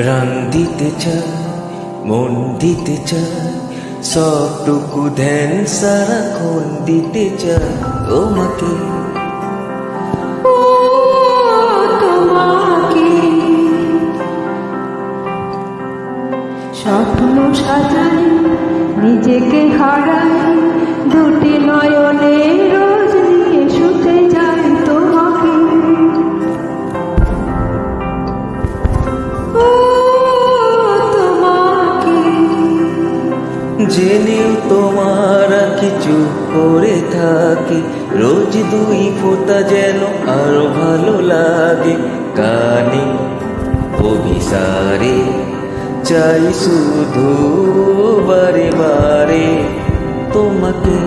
প্রাণ দিতে চাই, মন দিতে চাই, সবটুকু ধ্যান সারাক্ষণ দিতে চাই তোমাকে। ও তোমাকে স্বপ্ন সাজাই, নিজেকে হারাই, দুটি নয়নে রোজ নিয়ে শুতে যাই তোমাকে। ও তোমাকে জেনেও তোমার কিছু করে থাকি, রোজ দুই ফোঁটা যেন আরো ভালো লাগে। গানে অভিসারে চাই শুধু বারে বারে তোমাকে।